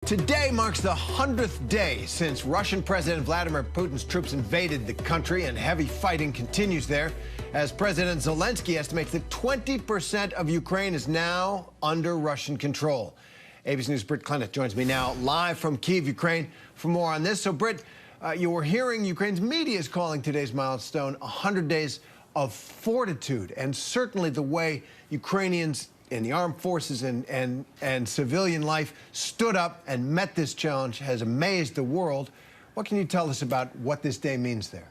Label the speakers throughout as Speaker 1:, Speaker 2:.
Speaker 1: Today marks the 100th day since Russian President Vladimir Putin's troops invaded the country, and heavy fighting continues there as President Zelensky estimates that 20% of Ukraine is now under Russian control. ABC News' Britt Clenneth joins me now live from Kyiv, Ukraine, for more on this. So, Britt, you were hearing Ukraine's media is calling today's milestone 100 days of fortitude, and certainly the way Ukrainians in the armed forces and civilian life stood up and met this challenge has amazed the world. What can you tell us about what this day means there?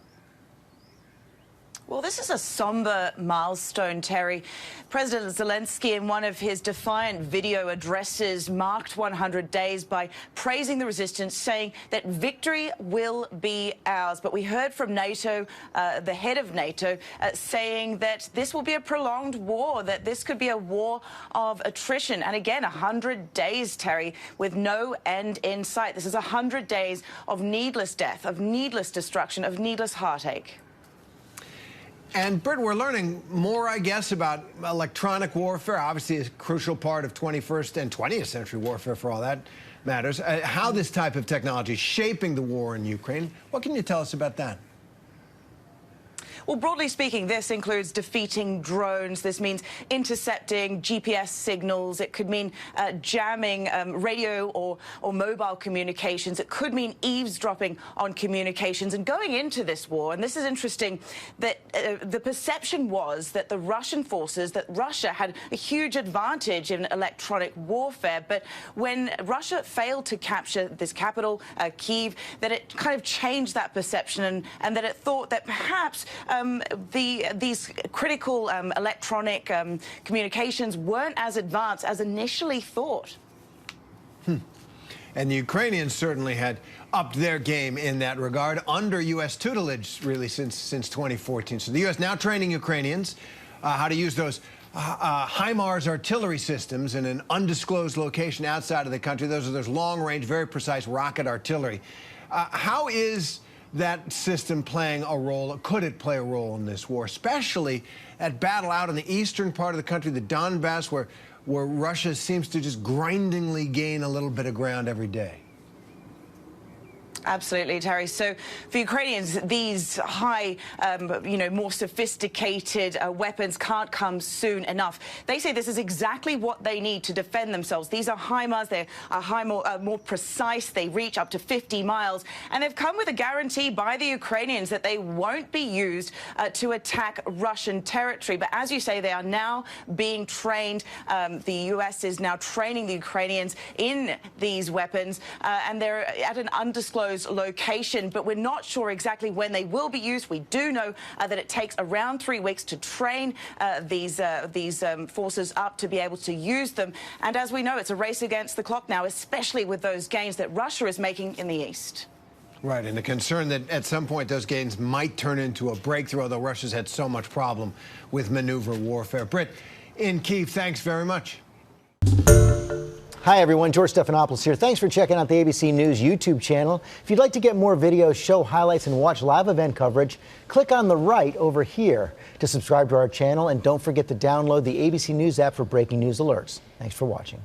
Speaker 2: Well, this is a somber milestone, Terry. President Zelensky, in one of his defiant video addresses, marked 100 days by praising the resistance, saying that victory will be ours. But we heard from NATO, the head of NATO, saying that this will be a prolonged war, that this could be a war of attrition. And again, 100 days, Terry, with no end in sight. This is 100 days of needless death, of needless destruction, of needless heartache.
Speaker 1: And, Britt, we're learning more, I guess, about electronic warfare, obviously a crucial part of 21st and 20th century warfare, for all that matters. How this type of technology is shaping the war in Ukraine. What can you tell us about that?
Speaker 2: Well, broadly speaking, this includes defeating drones. This means intercepting GPS signals. It could mean jamming radio or mobile communications. It could mean eavesdropping on communications. And going into this war, and this is interesting, that the perception was that the Russian forces, that Russia had a huge advantage in electronic warfare. But when Russia failed to capture this capital, Kyiv, that it kind of changed that perception, and that it thought that perhaps these critical electronic communications weren't as advanced as initially thought.
Speaker 1: And the Ukrainians certainly had upped their game in that regard under U.S. tutelage, really, since 2014. So the U.S. now training Ukrainians how to use those HIMARS artillery systems in an undisclosed location outside of the country. Those are those long-range, very precise rocket artillery. How is that system playing a role? Could it play a role in this war, especially at battle out in the eastern part of the country, the Donbass, where Russia seems to just grindingly gain a little bit of ground every day?
Speaker 2: Absolutely, Terry. So for Ukrainians, these high, more sophisticated weapons can't come soon enough. They say this is exactly what they need to defend themselves. These are HIMARS. They are more precise. They reach up to 50 miles. And they've come with a guarantee by the Ukrainians that they won't be used to attack Russian territory. But as you say, they are now being trained. The U.S. is now training the Ukrainians in these weapons, and they're at an undisclosed location, but we're not sure exactly when they will be used. We do know that it takes around 3 weeks to train these forces up to be able to use them. And as we know, it's a race against the clock now, especially with those gains that Russia is making in the east.
Speaker 1: Right, and the concern that at some point those gains might turn into a breakthrough, although Russia's had so much problem with maneuver warfare. Britt, in Kyiv, thanks very much.
Speaker 3: Hi, everyone. George Stephanopoulos here. Thanks for checking out the ABC News YouTube channel. If you'd like to get more videos, show highlights, and watch live event coverage, click on the right over here to subscribe to our channel. And don't forget to download the ABC News app for breaking news alerts. Thanks for watching.